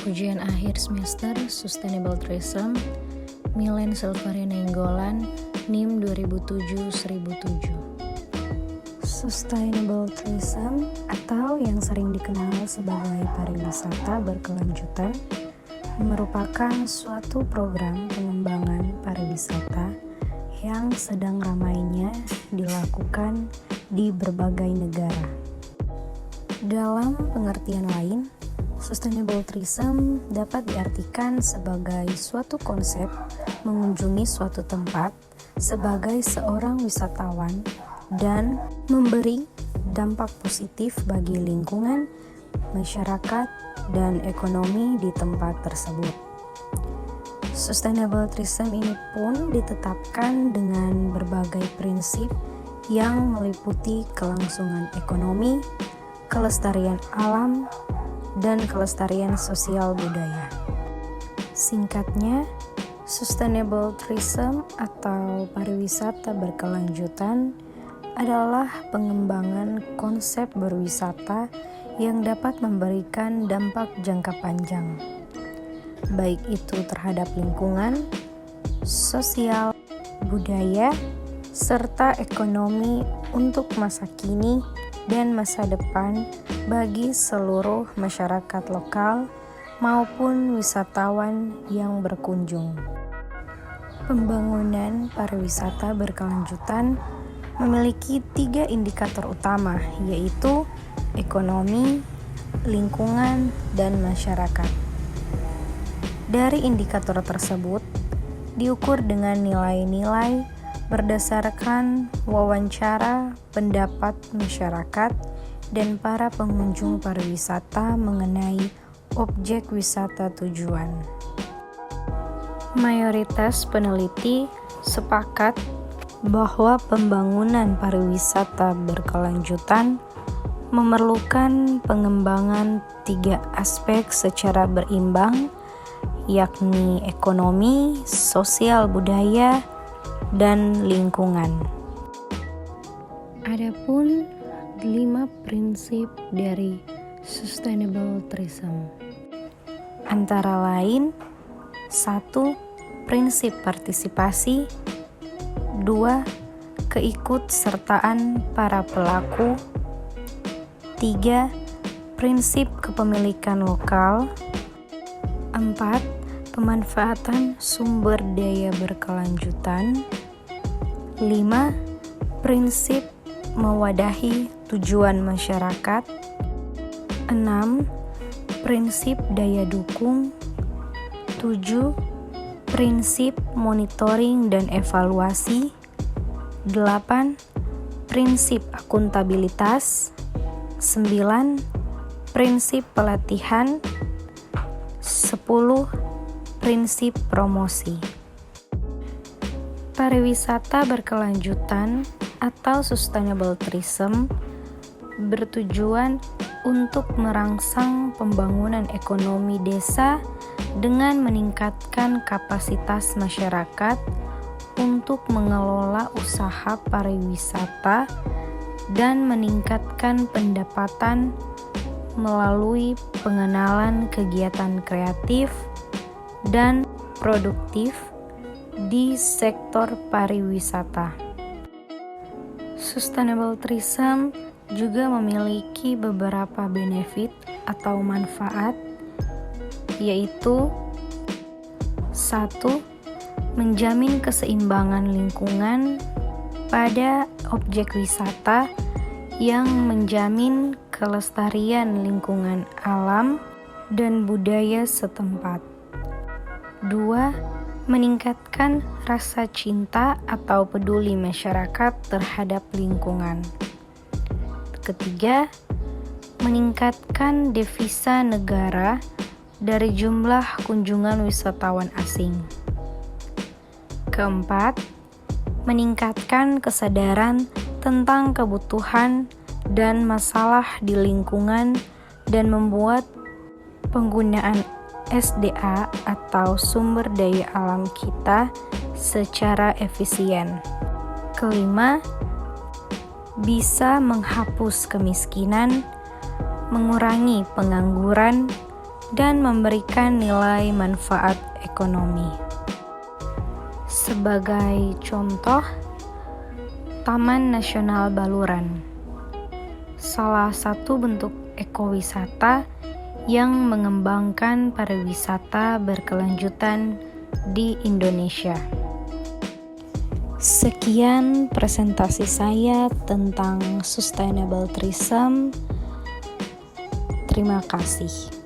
Ujian akhir semester Sustainable Tourism Milen Silvaria Nainggolan NIM 2007-1007. Sustainable Tourism atau yang sering dikenal sebagai pariwisata berkelanjutan merupakan suatu program pengembangan pariwisata yang sedang ramainya dilakukan di berbagai negara. Dalam pengertian lain, Sustainable Tourism dapat diartikan sebagai suatu konsep mengunjungi suatu tempat sebagai seorang wisatawan dan memberi dampak positif bagi lingkungan, masyarakat, dan ekonomi di tempat tersebut. Sustainable Tourism ini pun ditetapkan dengan berbagai prinsip yang meliputi kelangsungan ekonomi, kelestarian alam, dan kelestarian sosial budaya. Singkatnya, Sustainable Tourism atau pariwisata berkelanjutan adalah pengembangan konsep berwisata yang dapat memberikan dampak jangka panjang, baik itu terhadap lingkungan, sosial, budaya, serta ekonomi untuk masa kini dan masa depan bagi seluruh masyarakat lokal maupun wisatawan yang berkunjung. Pembangunan pariwisata berkelanjutan memiliki 3 indikator utama, yaitu ekonomi, lingkungan, dan masyarakat. Dari indikator tersebut, diukur dengan nilai-nilai berdasarkan wawancara pendapat masyarakat dan para pengunjung pariwisata mengenai objek wisata tujuan. Mayoritas peneliti sepakat bahwa pembangunan pariwisata berkelanjutan memerlukan pengembangan 3 aspek secara berimbang, yakni ekonomi, sosial budaya, dan lingkungan. Adapun 5 prinsip dari Sustainable Tourism antara lain: 1. Prinsip partisipasi. 2. Keikutsertaan para pelaku. 3. Prinsip kepemilikan lokal. 4. Pemanfaatan sumber daya berkelanjutan. 5. Prinsip mewadahi tujuan masyarakat. 6. Prinsip daya dukung. 7. Prinsip monitoring dan evaluasi. 8. Prinsip akuntabilitas. 9. Prinsip pelatihan. 10. Prinsip promosi. Pariwisata berkelanjutan atau Sustainable Tourism bertujuan untuk merangsang pembangunan ekonomi desa dengan meningkatkan kapasitas masyarakat untuk mengelola usaha pariwisata dan meningkatkan pendapatan melalui pengenalan kegiatan kreatif dan produktif di sektor pariwisata. Sustainable Tourism juga memiliki beberapa benefit atau manfaat, yaitu 1. Menjamin keseimbangan lingkungan pada objek wisata yang menjamin kelestarian lingkungan alam dan budaya setempat. 2. Meningkatkan rasa cinta atau peduli masyarakat terhadap lingkungan. Ketiga, meningkatkan devisa negara dari jumlah kunjungan wisatawan asing. Keempat, meningkatkan kesadaran tentang kebutuhan dan masalah di lingkungan dan membuat penggunaan SDA atau sumber daya alam kita secara efisien. Kelima, bisa menghapus kemiskinan, mengurangi pengangguran, dan memberikan nilai manfaat ekonomi. Sebagai contoh, Taman Nasional Baluran, salah satu bentuk ekowisata yang mengembangkan pariwisata berkelanjutan di Indonesia. Sekian presentasi saya tentang sustainable tourism. Terima kasih.